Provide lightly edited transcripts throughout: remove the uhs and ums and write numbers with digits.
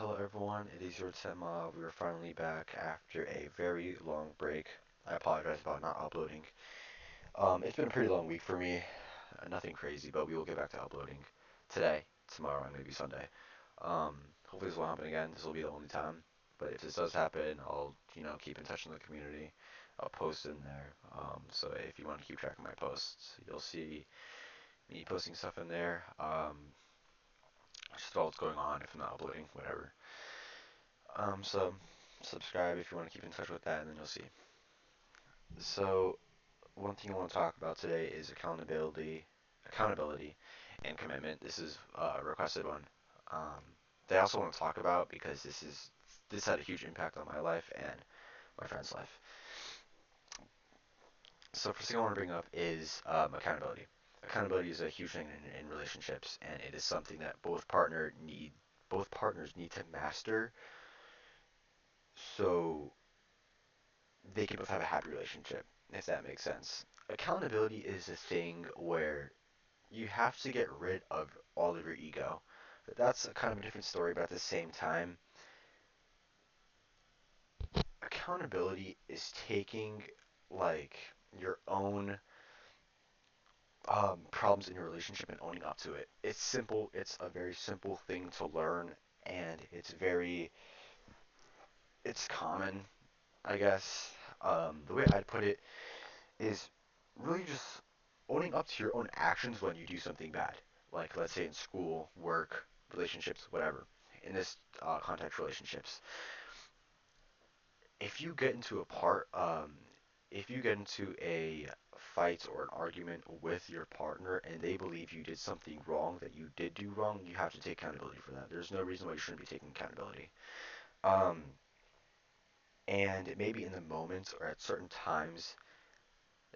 Hello everyone, it is your Tema. We are finally back after a very long break. I apologize about not uploading. It's been a pretty long week for me. Nothing crazy, but we will get back to uploading today, tomorrow, and maybe Sunday. Um, Hopefully this won't happen again. This will be the only time. But if this does happen, I'll keep in touch in the community. I'll post in there. So if you want to keep track of my posts, you'll see me posting stuff in there. Just about what's going on if I'm not uploading, whatever. So subscribe if you want to keep in touch with that, and then you'll see. So one thing I want to talk about today is accountability, and commitment. This is a requested one. Um, that I also want to talk about because this had a huge impact on my life and my friend's life. So first thing I want to bring up is accountability. Accountability is a huge thing in relationships, and it is something that both partners need to master so they can both have a happy relationship, if that makes sense. Accountability is a thing where you have to get rid of all of your ego. But that's a kind of a different story, but at the same time, accountability is taking like your own problems in your relationship and owning up to it. It's simple, it's a very simple thing to learn, and it's common, I guess. The way I'd put it is really just owning up to your own actions when you do something bad. Like, let's say in school, work, relationships, whatever. In this context, relationships. If you get into a part, if you get into a fight or an argument with your partner and they believe you did something wrong that you did do wrong, you have to take accountability for that. There's no reason why you shouldn't be taking accountability. Um, and it may be in the moment or at certain times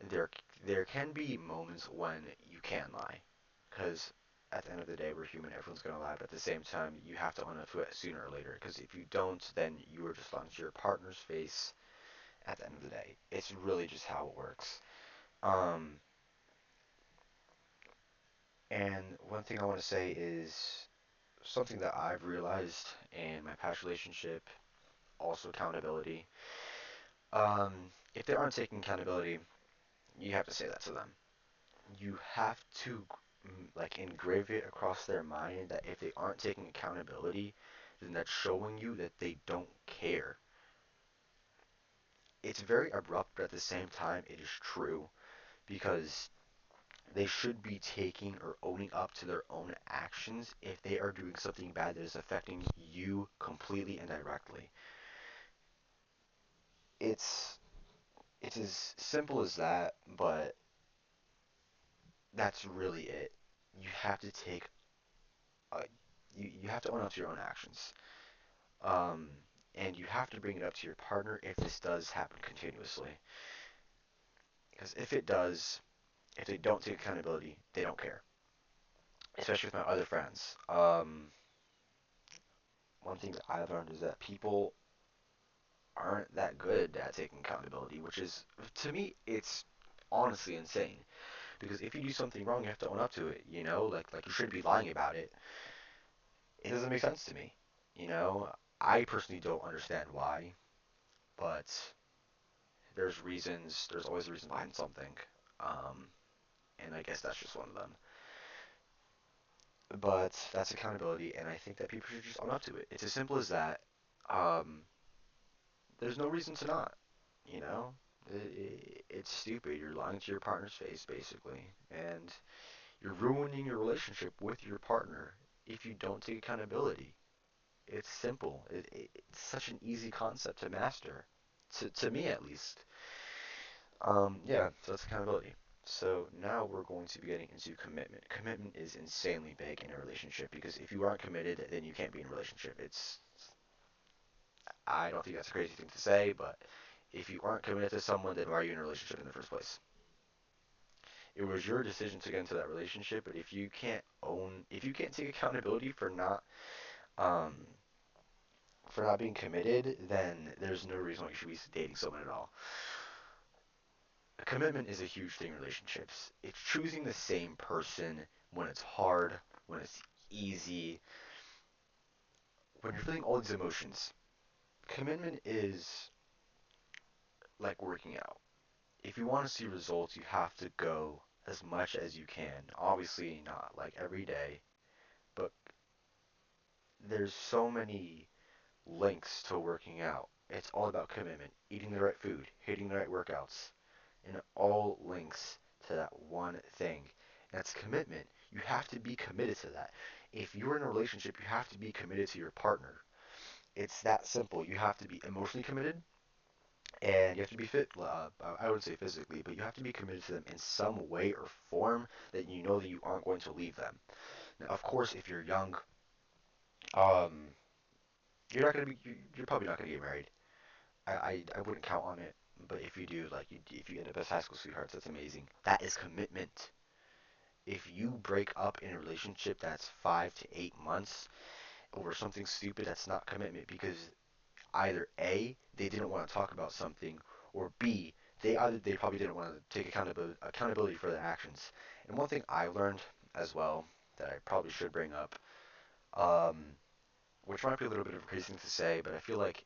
there there can be moments when you can lie, because at the end of the day we're human, everyone's gonna lie, but at the same time you have to own up to it sooner or later, because if you don't, then you are just lying to your partner's face. At the end of the day, it's really just how it works. um and one thing I want to say is something that I've realized in my past relationship, also accountability. If they aren't taking accountability, you have to say that to them. You have to like engrave it across their mind that if they aren't taking accountability, then that's showing you that they don't care. It's very abrupt, but at the same time, it is true, because they should be taking or owning up to their own actions if they are doing something bad that is affecting you completely and directly. It's it's as simple as that, but that's really it. You have to take uh, you have to own up to your own actions. Um, and you have to bring it up to your partner if this does happen continuously. Because if it does, if they don't take accountability, they don't care. Especially with my other friends. One thing that I've learned is that people aren't that good at taking accountability, which is, to me, it's honestly insane. Because if you do something wrong, you have to own up to it. Like you shouldn't be lying about it. It doesn't make sense to me. You know, I personally don't understand why, but there's reasons. There's always a reason behind something. Um, and I guess that's just one of them. But that's accountability, and I think that people should just own up to it. It's as simple as that. Um, there's no reason to not. You know, it's stupid. You're lying to your partner's face, basically, and you're ruining your relationship with your partner if you don't take accountability. It's simple. It's such an easy concept to master, to me at least. Yeah, so that's accountability. So now we're going to be getting into commitment. Commitment is insanely big in a relationship, because if you aren't committed, then you can't be in a relationship. I don't think that's a crazy thing to say, but if you aren't committed to someone, then why are you in a relationship in the first place? It was your decision to get into that relationship, but if you can't take accountability um, for not being committed, then there's no reason why you should be dating someone at all. Commitment is a huge thing in relationships. It's choosing the same person when it's hard, when it's easy, when you're feeling all these emotions, commitment is like working out. If you want to see results, you have to go as much as you can. Obviously, not like every day, but there's so many links to working out. It's all about commitment, eating the right food, hitting the right workouts, and it all links to that one thing. And that's commitment. You have to be committed to that. If you're in a relationship, you have to be committed to your partner. It's that simple. You have to be emotionally committed, and you have to be fit. I would say physically, but you have to be committed to them in some way or form that you know that you aren't going to leave them. Now, of course, if you're young, um, you're not gonna be. You're probably not gonna get married. I wouldn't count on it. But if you do, like, if you end up as high school sweethearts, that's amazing. That is commitment. If you break up in a relationship that's 5 to 8 months over something stupid, that's not commitment because either A, they didn't want to talk about something, or B, they probably didn't want to take accountability for their actions. And one thing I learned as well that I probably should bring up, um, which might be a little bit of a crazy thing to say, but I feel like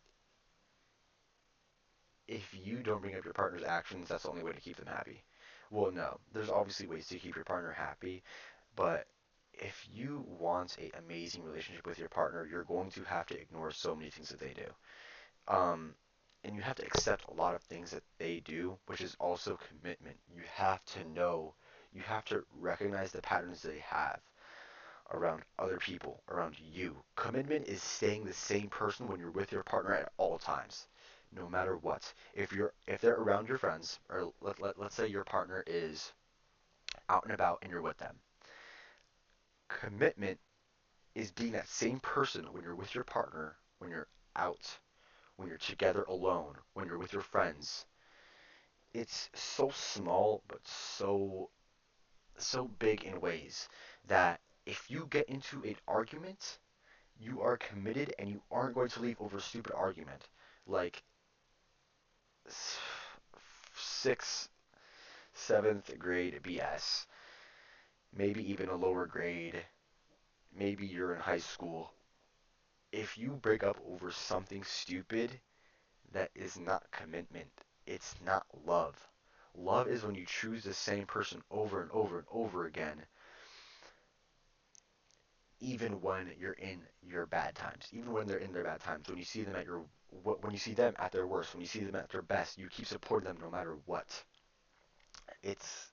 if you don't bring up your partner's actions, that's the only way to keep them happy. Well, no, there's obviously ways to keep your partner happy, but if you want an amazing relationship with your partner, you're going to have to ignore so many things that they do. Um, and you have to accept a lot of things that they do, which is also commitment. You have to know, you have to recognize the patterns they have around other people, around you. Commitment is staying the same person when you're with your partner at all times, no matter what. If they're around your friends, or let's say your partner is out and about and you're with them. Commitment is being that same person when you're with your partner, when you're out, when you're together alone, when you're with your friends. It's so small but so big in ways that if you get into an argument, you are committed and you aren't going to leave over a stupid argument. Like sixth, seventh grade BS, maybe even a lower grade, maybe you're in high school. If you break up over something stupid, that is not commitment. It's not love. Love is when you choose the same person over and over and over again, even when you're in your bad times, even when they're in their bad times. When you see them at when you see them at their worst, when you see them at their best, you keep supporting them no matter what. It's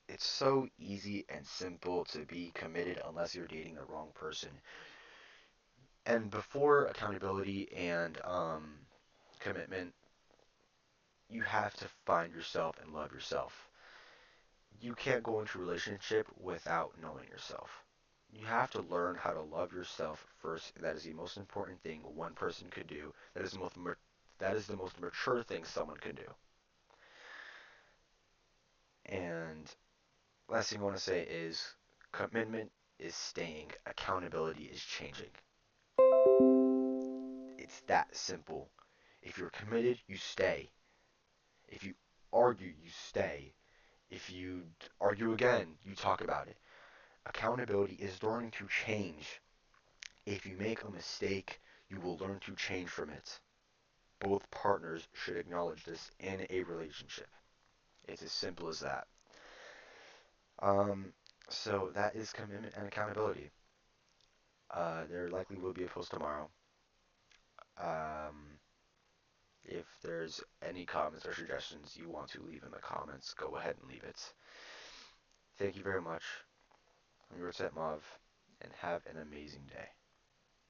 it's so easy and simple to be committed unless you're dating the wrong person. And before accountability and commitment, you have to find yourself and love yourself. You can't go into a relationship without knowing yourself. You have to learn how to love yourself first. That is the most important thing one person could do. That is the most mature thing someone can do. And last thing I want to say is commitment is staying, accountability is changing. It's that simple. If you're committed, you stay. If you argue, you stay. If you argue again, you talk about it. Accountability is learning to change. If you make a mistake, you will learn to change from it. Both partners should acknowledge this in a relationship. It's as simple as that. Um, so that is commitment and accountability. There likely will be a post tomorrow. Um, if there's any comments or suggestions you want to leave in the comments, go ahead and leave it. Thank you very much. I'm your Mauve, and have an amazing day.